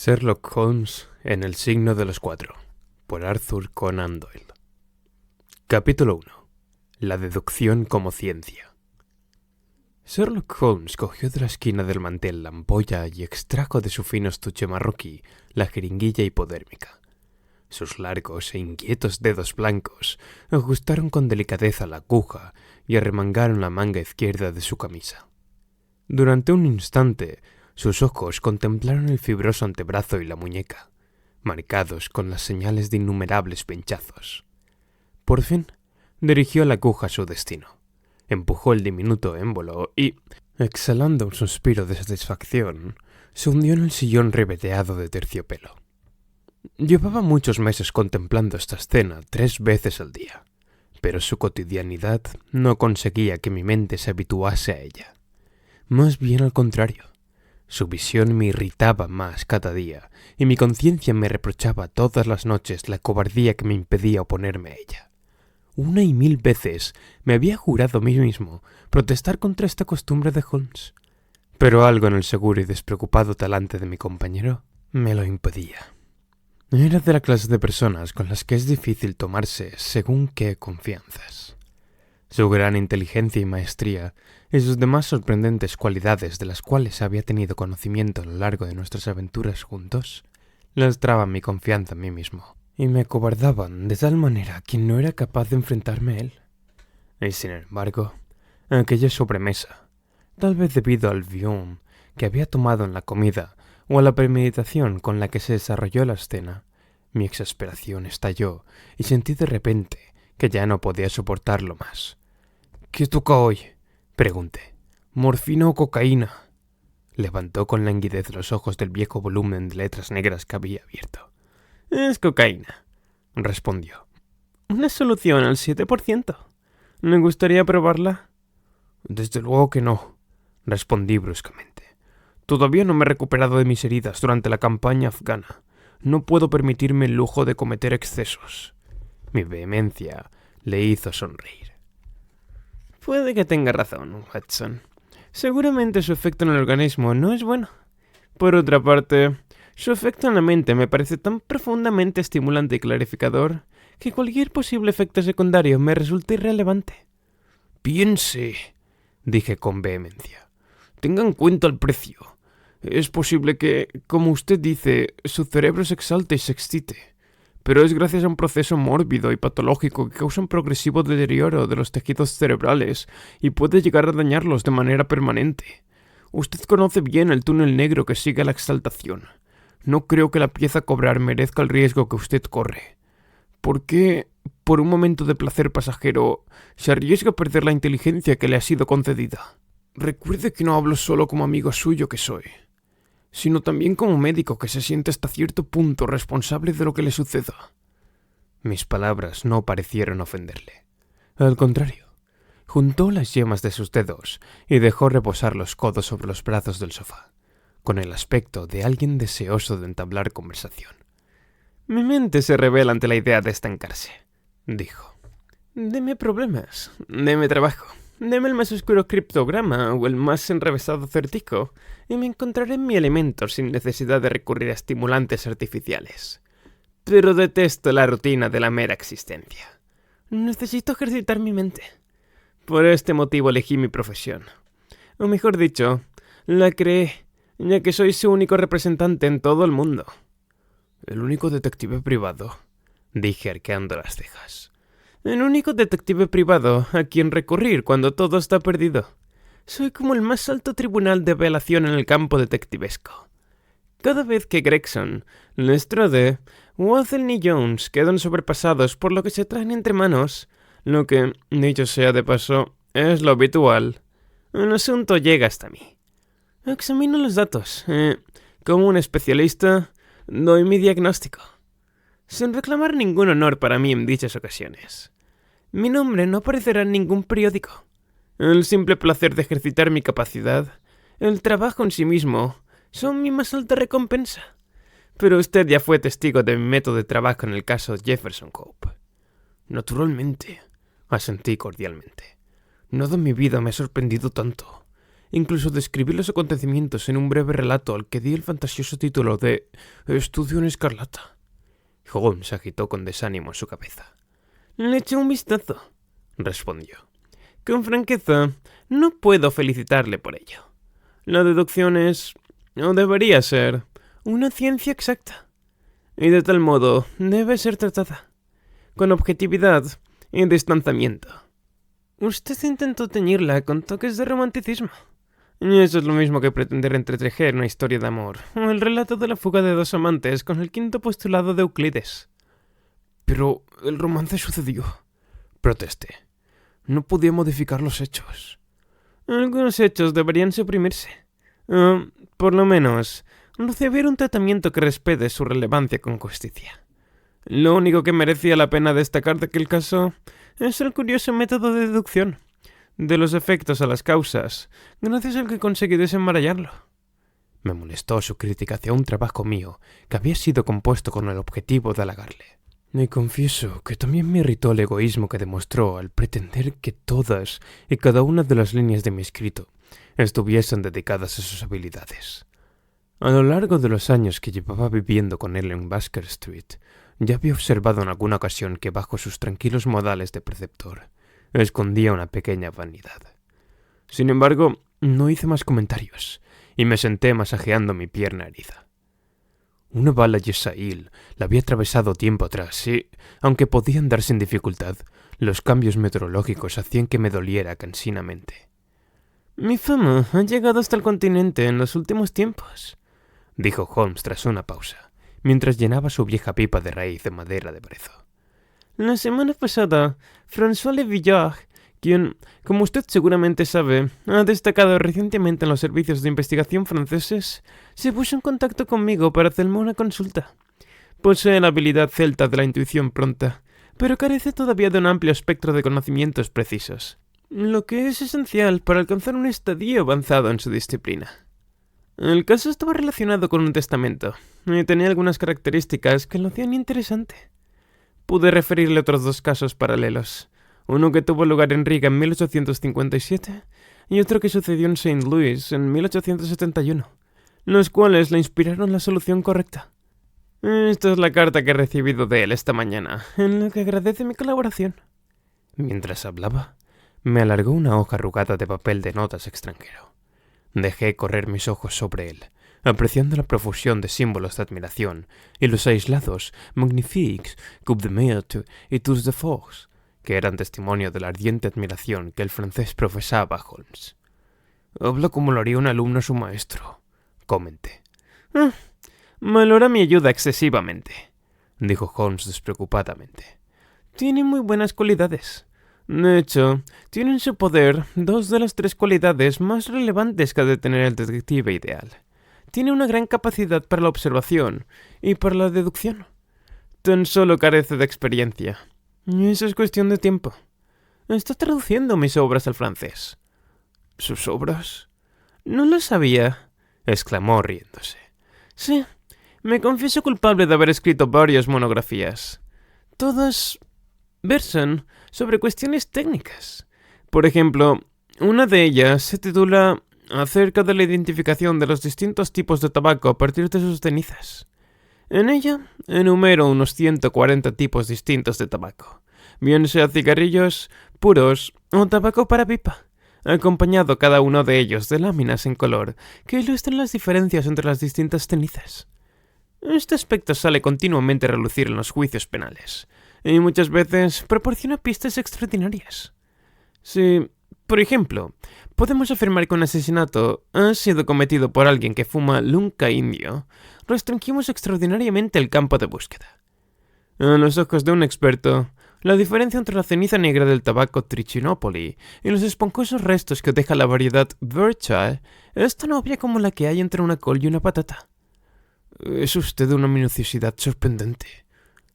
Sherlock Holmes en El signo de los cuatro, por Arthur Conan Doyle. Capítulo 1. La deducción como ciencia. Sherlock Holmes cogió de la esquina del mantel la ampolla y extrajo de su fino estuche marroquí la jeringuilla hipodérmica. Sus largos e inquietos dedos blancos ajustaron con delicadeza la aguja y arremangaron la manga izquierda de su camisa. Durante un instante, sus ojos contemplaron el fibroso antebrazo y la muñeca, marcados con las señales de innumerables pinchazos. Por fin, dirigió la aguja a su destino, empujó el diminuto émbolo y, exhalando un suspiro de satisfacción, se hundió en el sillón ribeteado de terciopelo. Llevaba muchos meses contemplando esta escena 3 veces al día, pero su cotidianidad no conseguía que mi mente se habituase a ella. Más bien al contrario. Su visión me irritaba más cada día, y mi conciencia me reprochaba todas las noches la cobardía que me impedía oponerme a ella. 1 y 1000 veces me había jurado a mí mismo protestar contra esta costumbre de Holmes, pero algo en el seguro y despreocupado talante de mi compañero me lo impedía. Era de la clase de personas con las que es difícil tomarse según qué confianzas. Su gran inteligencia y maestría y sus demás sorprendentes cualidades de las cuales había tenido conocimiento a lo largo de nuestras aventuras juntos, lastraban mi confianza en mí mismo y me acobardaban de tal manera que no era capaz de enfrentarme a él. Y sin embargo, aquella sobremesa, tal vez debido al vión que había tomado en la comida o a la premeditación con la que se desarrolló la escena, mi exasperación estalló y sentí de repente que ya no podía soportarlo más. ¿Qué toca hoy?, pregunté. ¿Morfina o cocaína? Levantó con languidez los ojos del viejo volumen de letras negras que había abierto. Es cocaína, respondió. Una solución al 7%. ¿Me gustaría probarla? Desde luego que no, respondí bruscamente. Todavía no me he recuperado de mis heridas durante la campaña afgana. No puedo permitirme el lujo de cometer excesos. Mi vehemencia le hizo sonreír. Puede que tenga razón, Watson. Seguramente su efecto en el organismo no es bueno. Por otra parte, su efecto en la mente me parece tan profundamente estimulante y clarificador que cualquier posible efecto secundario me resulta irrelevante. Piense, dije con vehemencia. Tenga en cuenta el precio. Es posible que, como usted dice, su cerebro se exalte y se excite, pero es gracias a un proceso mórbido y patológico que causa un progresivo deterioro de los tejidos cerebrales y puede llegar a dañarlos de manera permanente. Usted conoce bien el túnel negro que sigue a la exaltación. No creo que la pieza a cobrar merezca el riesgo que usted corre. ¿Por qué, por un momento de placer pasajero, se arriesga a perder la inteligencia que le ha sido concedida? Recuerde que no hablo solo como amigo suyo que soy, sino también como médico que se siente hasta cierto punto responsable de lo que le suceda. Mis palabras no parecieron ofenderle. Al contrario, juntó las yemas de sus dedos y dejó reposar los codos sobre los brazos del sofá, con el aspecto de alguien deseoso de entablar conversación. Mi mente se revela ante la idea de estancarse, dijo. Deme problemas, deme trabajo. Deme el más oscuro criptograma o el más enrevesado certico y me encontraré en mi elemento sin necesidad de recurrir a estimulantes artificiales. Pero detesto la rutina de la mera existencia. Necesito ejercitar mi mente. Por este motivo elegí mi profesión. O mejor dicho, la creé, ya que soy su único representante en todo el mundo. ¿El único detective privado?, dije arqueando las cejas. El único detective privado a quien recurrir cuando todo está perdido. Soy como el más alto tribunal de apelación en el campo detectivesco. Cada vez que Gregson, Lestrade, Watson y Jones quedan sobrepasados por lo que se traen entre manos, lo que, dicho sea de paso, es lo habitual, el asunto llega hasta mí. Examino los datos. Como un especialista, doy mi diagnóstico, sin reclamar ningún honor para mí en dichas ocasiones. Mi nombre no aparecerá en ningún periódico. El simple placer de ejercitar mi capacidad, el trabajo en sí mismo, son mi más alta recompensa. Pero usted ya fue testigo de mi método de trabajo en el caso Jefferson Cope. Naturalmente, asentí cordialmente. Nada en mi vida me ha sorprendido tanto. incluso describí los acontecimientos en un breve relato al que di el fantasioso título de Estudio en Escarlata. Holmes agitó con desánimo su cabeza. Le eché un vistazo, respondió. Con franqueza, no puedo felicitarle por ello. La deducción es, o debería ser, una ciencia exacta, y de tal modo debe ser tratada, con objetividad y distanciamiento. Usted intentó teñirla con toques de romanticismo. Y eso es lo mismo que pretender entretejer una historia de amor, o el relato de la fuga de dos amantes con el quinto postulado de Euclides. Pero el romance sucedió, protesté. No podía modificar los hechos. Algunos hechos deberían suprimirse. Por lo menos, recibir un tratamiento que respete su relevancia con justicia. Lo único que merecía la pena destacar de aquel caso es el curioso método de deducción de los efectos a las causas, gracias al que conseguí desenmarañarlo. Me molestó su crítica hacia un trabajo mío que había sido compuesto con el objetivo de halagarle. Y confieso que también me irritó el egoísmo que demostró al pretender que todas y cada una de las líneas de mi escrito estuviesen dedicadas a sus habilidades. A lo largo de los años que llevaba viviendo con él en Basker Street, ya había observado en alguna ocasión que bajo sus tranquilos modales de preceptor escondía una pequeña vanidad. Sin embargo, no hice más comentarios y me senté masajeando mi pierna herida. Una bala Yesail la había atravesado tiempo atrás y, aunque podía andar sin dificultad, los cambios meteorológicos hacían que me doliera cansinamente. «Mi fama ha llegado hasta el continente en los últimos tiempos», dijo Holmes tras una pausa, mientras llenaba su vieja pipa de raíz de madera de brezo. «La semana pasada, François Le Villard, quien, como usted seguramente sabe, ha destacado recientemente en los servicios de investigación franceses, se puso en contacto conmigo para hacerme una consulta. Posee la habilidad celta de la intuición pronta, pero carece todavía de un amplio espectro de conocimientos precisos, lo que es esencial para alcanzar un estadio avanzado en su disciplina. El caso estaba relacionado con un testamento, y tenía algunas características que lo hacían interesante. Pude referirle otros dos casos paralelos, uno que tuvo lugar en Riga en 1857 y otro que sucedió en St. Louis en 1871, los cuales le inspiraron la solución correcta. Esta es la carta que he recibido de él esta mañana, en la que agradece mi colaboración. Mientras hablaba, me alargó una hoja arrugada de papel de notas extranjero. Dejé correr mis ojos sobre él, apreciando la profusión de símbolos de admiración y los aislados magnifiques, coups de mérite y tours de force, que eran testimonio de la ardiente admiración que el francés profesaba a Holmes. «Habla como lo haría un alumno a su maestro», comenté. «Valora mi ayuda excesivamente», dijo Holmes despreocupadamente. «Tiene muy buenas cualidades. De hecho, tiene en su poder dos de las tres cualidades más relevantes que ha de tener el detective ideal. Tiene una gran capacidad para la observación y para la deducción. Tan solo carece de experiencia. Y eso es cuestión de tiempo. Está traduciendo mis obras al francés». «¿Sus obras?» «No lo sabía», exclamó riéndose. «Sí, me confieso culpable de haber escrito varias monografías. Todas versan sobre cuestiones técnicas. Por ejemplo, una de ellas se titula Acerca de la identificación de los distintos tipos de tabaco a partir de sus cenizas. En ella enumero unos 140 tipos distintos de tabaco, bien sea cigarrillos puros o tabaco para pipa, acompañado cada uno de ellos de láminas en color que ilustran las diferencias entre las distintas cenizas. Este aspecto sale continuamente a relucir en los juicios penales, y muchas veces proporciona pistas extraordinarias. Si, por ejemplo, podemos afirmar que un asesinato ha sido cometido por alguien que fuma lunca indio, restringimos extraordinariamente el campo de búsqueda. A los ojos de un experto, la diferencia entre la ceniza negra del tabaco Trichinopoly y los esponjosos restos que deja la variedad Virchow es tan obvia como la que hay entre una col y una patata. «Es usted de una minuciosidad sorprendente»,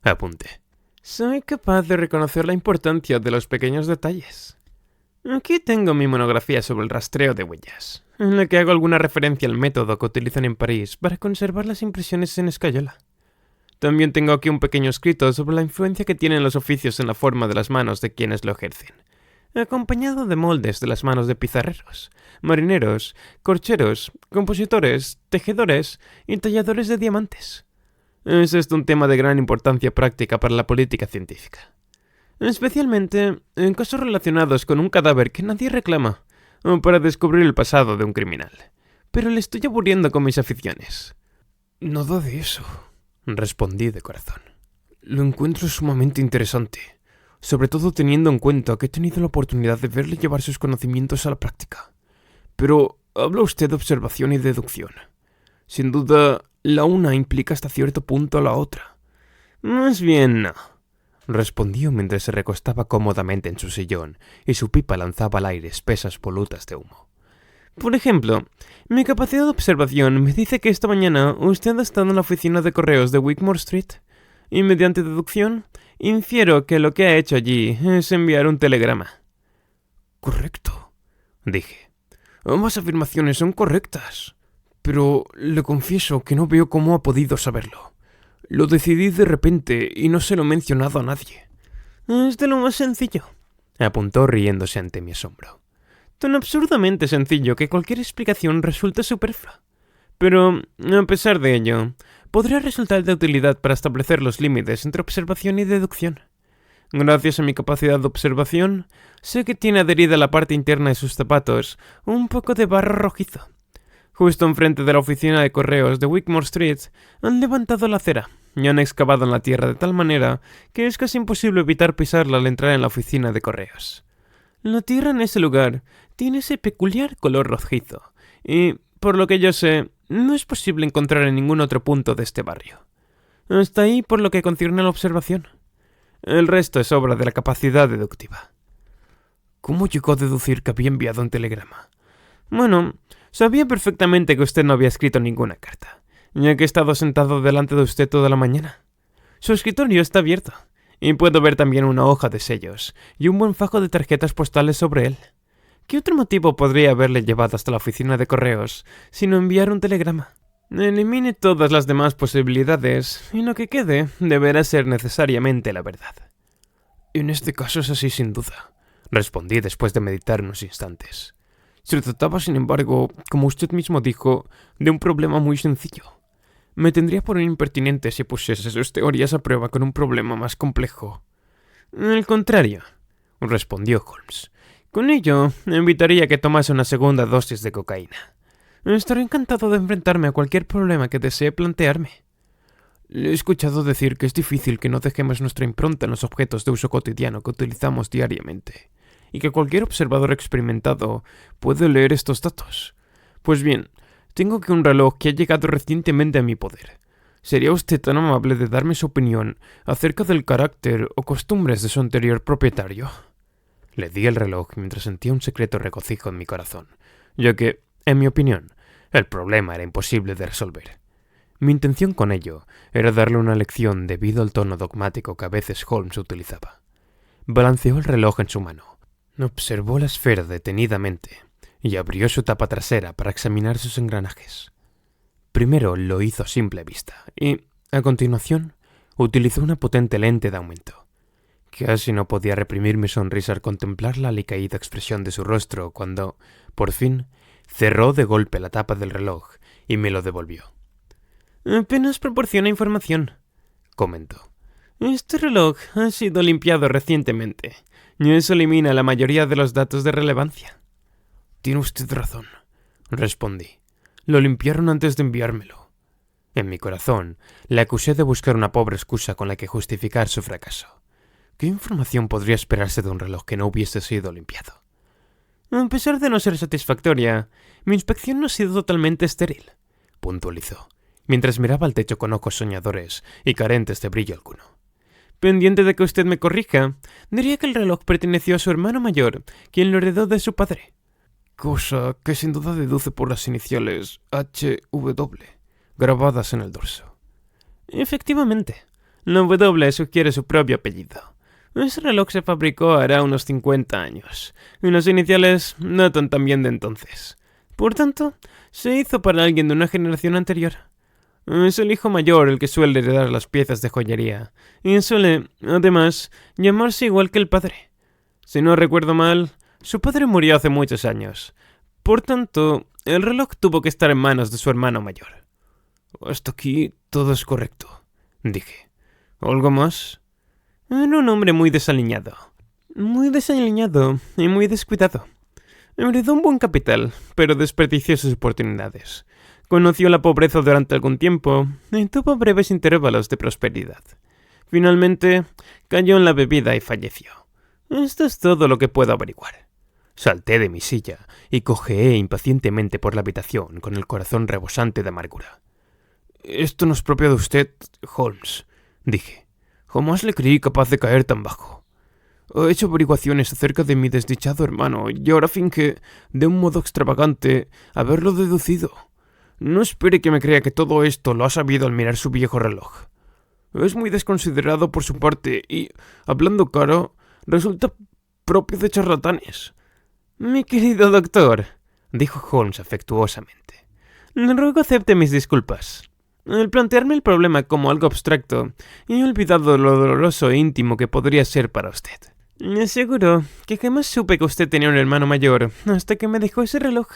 apunté. «Soy capaz de reconocer la importancia de los pequeños detalles. Aquí tengo mi monografía sobre el rastreo de huellas, en la que hago alguna referencia al método que utilizan en París para conservar las impresiones en escayola. También tengo aquí un pequeño escrito sobre la influencia que tienen los oficios en la forma de las manos de quienes lo ejercen, acompañado de moldes de las manos de pizarreros, marineros, corcheros, compositores, tejedores y talladores de diamantes. Es esto un tema de gran importancia práctica para la política científica, especialmente en casos relacionados con un cadáver que nadie reclama, o para descubrir el pasado de un criminal. Pero le estoy aburriendo con mis aficiones. Nada de eso, respondí de corazón. Lo encuentro sumamente interesante, sobre todo teniendo en cuenta que he tenido la oportunidad de verle llevar sus conocimientos a la práctica. Pero habla usted de observación y deducción. Sin duda, la una implica hasta cierto punto a la otra. Más bien no, respondió mientras se recostaba cómodamente en su sillón y su pipa lanzaba al aire espesas volutas de humo. Por ejemplo, mi capacidad de observación me dice que esta mañana usted ha estado en la oficina de correos de Wigmore Street, y mediante deducción, infiero que lo que ha hecho allí es enviar un telegrama. Correcto, dije. Ambas afirmaciones son correctas, pero le confieso que no veo cómo ha podido saberlo. Lo decidí de repente y no se lo he mencionado a nadie. Es de lo más sencillo, apuntó riéndose ante mi asombro. Tan absurdamente sencillo que cualquier explicación resulta superflua. Pero, a pesar de ello, podría resultar de utilidad para establecer los límites entre observación y deducción. Gracias a mi capacidad de observación, sé que tiene adherida a la parte interna de sus zapatos un poco de barro rojizo. Justo enfrente de la oficina de correos de Wigmore Street han levantado la acera y han excavado en la tierra de tal manera que es casi imposible evitar pisarla al entrar en la oficina de correos. La tierra en ese lugar tiene ese peculiar color rojizo y, por lo que yo sé, no es posible encontrar en ningún otro punto de este barrio. Hasta ahí por lo que concierne a la observación. El resto es obra de la capacidad deductiva. ¿Cómo llegó a deducir que había enviado un telegrama? Bueno, sabía perfectamente que usted no había escrito ninguna carta, ya que he estado sentado delante de usted toda la mañana. Su escritorio está abierto, y puedo ver también una hoja de sellos y un buen fajo de tarjetas postales sobre él. ¿Qué otro motivo podría haberle llevado hasta la oficina de correos sino enviar un telegrama? Elimine todas las demás posibilidades y lo que quede deberá ser necesariamente la verdad. En este caso es así sin duda, respondí después de meditar unos instantes. Se trataba, sin embargo, como usted mismo dijo, de un problema muy sencillo. Me tendría por un impertinente si pusiese sus teorías a prueba con un problema más complejo. Al contrario, respondió Holmes. Con ello, invitaría a que tomase una segunda dosis de cocaína. Estaré encantado de enfrentarme a cualquier problema que desee plantearme. Le he escuchado decir que es difícil que no dejemos nuestra impronta en los objetos de uso cotidiano que utilizamos diariamente, y que cualquier observador experimentado puede leer estos datos. Pues bien, tengo aquí un reloj que ha llegado recientemente a mi poder. ¿Sería usted tan amable de darme su opinión acerca del carácter o costumbres de su anterior propietario? Le di el reloj mientras sentía un secreto regocijo en mi corazón, ya que, en mi opinión, el problema era imposible de resolver. Mi intención con ello era darle una lección debido al tono dogmático que a veces Holmes utilizaba. Balanceó el reloj en su mano, observó la esfera detenidamente y abrió su tapa trasera para examinar sus engranajes. Primero lo hizo a simple vista y, a continuación, utilizó una potente lente de aumento. Casi no podía reprimir mi sonrisa al contemplar la alicaída expresión de su rostro cuando, por fin, cerró de golpe la tapa del reloj y me lo devolvió. Apenas proporciona información, comentó. Este reloj ha sido limpiado recientemente y eso elimina la mayoría de los datos de relevancia. Tiene usted razón, respondí. Lo limpiaron antes de enviármelo. En mi corazón, le acusé de buscar una pobre excusa con la que justificar su fracaso. ¿Qué información podría esperarse de un reloj que no hubiese sido limpiado? A pesar de no ser satisfactoria, mi inspección no ha sido totalmente estéril, puntualizó, mientras miraba al techo con ojos soñadores y carentes de brillo alguno. Pendiente de que usted me corrija, diría que el reloj perteneció a su hermano mayor, quien lo heredó de su padre. Cosa que sin duda deduce por las iniciales HW, grabadas en el dorso. Efectivamente, la W sugiere su propio apellido. Ese reloj se fabricó hará unos 50 años, y las iniciales datan también de entonces. Por tanto, se hizo para alguien de una generación anterior. Es el hijo mayor el que suele heredar las piezas de joyería, y suele, además, llamarse igual que el padre. Si no recuerdo mal, su padre murió hace muchos años. Por tanto, el reloj tuvo que estar en manos de su hermano mayor. Hasta aquí todo es correcto, dije. ¿Algo más? Era un hombre muy desaliñado y muy descuidado. Heredó un buen capital, pero desperdició sus oportunidades. Conoció la pobreza durante algún tiempo y tuvo breves intervalos de prosperidad. Finalmente, cayó en la bebida y falleció. Esto es todo lo que puedo averiguar. Salté de mi silla y cojeé impacientemente por la habitación con el corazón rebosante de amargura. «Esto no es propio de usted, Holmes», dije. «Jamás le creí capaz de caer tan bajo. He hecho averiguaciones acerca de mi desdichado hermano y ahora finge, de un modo extravagante, haberlo deducido. No espere que me crea que todo esto lo ha sabido al mirar su viejo reloj. Es muy desconsiderado por su parte y, hablando claro, resulta propio de charlatanes». «Mi querido doctor», dijo Holmes afectuosamente, «le ruego acepte mis disculpas. Al plantearme el problema como algo abstracto, he olvidado lo doloroso e íntimo que podría ser para usted. Le aseguro que jamás supe que usted tenía un hermano mayor hasta que me dejó ese reloj».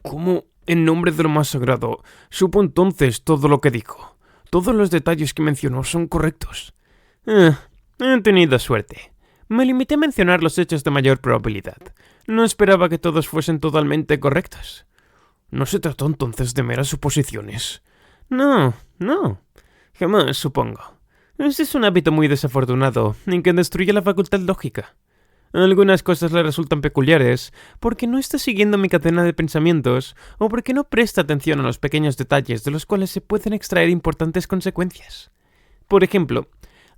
«¿Cómo, en nombre de lo más sagrado, supo entonces todo lo que dijo? Todos los detalles que mencionó son correctos». «He tenido suerte. Me limité a mencionar los hechos de mayor probabilidad. No esperaba que todos fuesen totalmente correctos». «¿No se trató entonces de meras suposiciones?» No, jamás, supongo. Este es un hábito muy desafortunado y que destruye la facultad lógica. Algunas cosas le resultan peculiares porque no está siguiendo mi cadena de pensamientos o porque no presta atención a los pequeños detalles de los cuales se pueden extraer importantes consecuencias. Por ejemplo,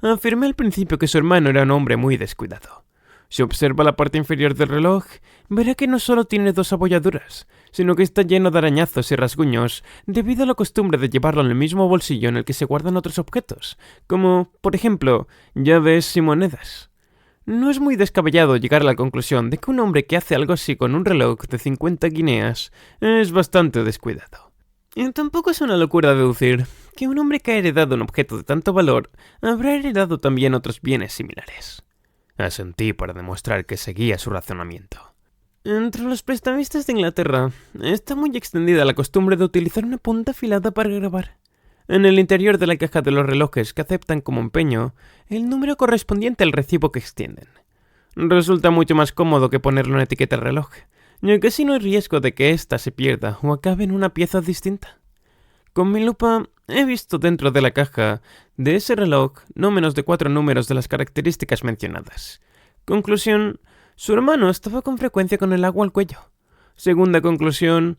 afirmé al principio que su hermano era un hombre muy descuidado. Si observa la parte inferior del reloj, verá que no solo tiene 2 abolladuras, sino que está lleno de arañazos y rasguños debido a la costumbre de llevarlo en el mismo bolsillo en el que se guardan otros objetos, como, por ejemplo, llaves y monedas. No es muy descabellado llegar a la conclusión de que un hombre que hace algo así con un reloj de 50 guineas es bastante descuidado. Y tampoco es una locura deducir que un hombre que ha heredado un objeto de tanto valor habrá heredado también otros bienes similares. Asentí para demostrar que seguía su razonamiento. Entre los prestamistas de Inglaterra está muy extendida la costumbre de utilizar una punta afilada para grabar, en el interior de la caja de los relojes que aceptan como empeño, el número correspondiente al recibo que extienden. Resulta mucho más cómodo que ponerle una etiqueta al reloj, ya que así no hay riesgo de que ésta se pierda o acabe en una pieza distinta. Con mi lupa he visto dentro de la caja de ese reloj no menos de 4 números de las características mencionadas. Conclusión: su hermano estaba con frecuencia con el agua al cuello. Segunda conclusión: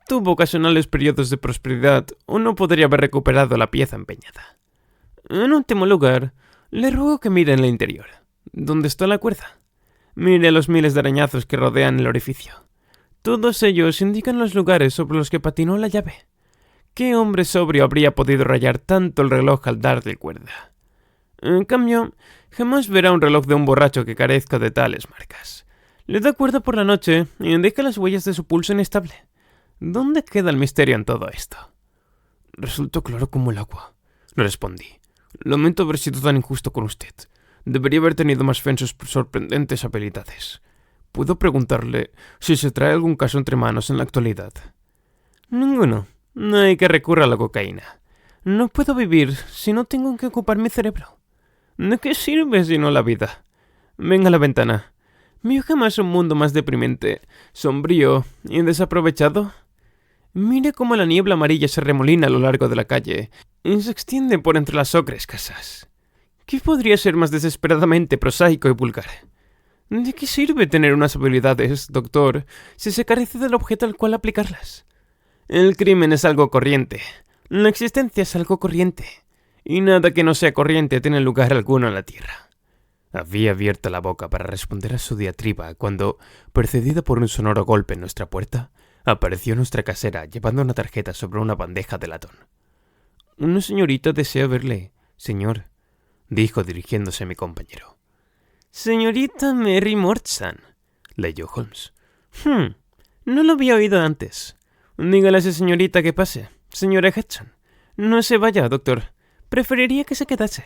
tuvo ocasionales periodos de prosperidad o no podría haber recuperado la pieza empeñada. En último lugar, le ruego que mire en el interior. ¿Dónde está la cuerda? Mire los miles de arañazos que rodean el orificio. Todos ellos indican los lugares sobre los que patinó la llave. ¿Qué hombre sobrio habría podido rayar tanto el reloj al darle cuerda? En cambio, jamás verá un reloj de un borracho que carezca de tales marcas. Le da cuerda por la noche y indica las huellas de su pulso inestable. ¿Dónde queda el misterio en todo esto? Resultó claro como el agua, le respondí. Lamento haber sido tan injusto con usted. Debería haber tenido más fe en sus sorprendentes habilidades. ¿Puedo preguntarle si se trae algún caso entre manos en la actualidad? Ninguno. No hay que recurrir a la cocaína. No puedo vivir si no tengo que ocupar mi cerebro. ¿De qué sirve si no la vida? Venga a la ventana. ¿Vio jamás un mundo más deprimente, sombrío y desaprovechado? Mire cómo la niebla amarilla se remolina a lo largo de la calle y se extiende por entre las ocres casas. ¿Qué podría ser más desesperadamente prosaico y vulgar? ¿De qué sirve tener unas habilidades, doctor, si se carece del objeto al cual aplicarlas? El crimen es algo corriente, la existencia es algo corriente, y nada que no sea corriente tiene lugar alguno en la tierra. Había abierto la boca para responder a su diatriba cuando, precedida por un sonoro golpe en nuestra puerta, apareció nuestra casera llevando una tarjeta sobre una bandeja de latón. «Una señorita desea verle, señor», dijo dirigiéndose a mi compañero. «Señorita Mary Mortsan», leyó Holmes. No lo había oído antes. Dígale a esa señorita que pase, señora Hudson. No se vaya, doctor. Preferiría que se quedase.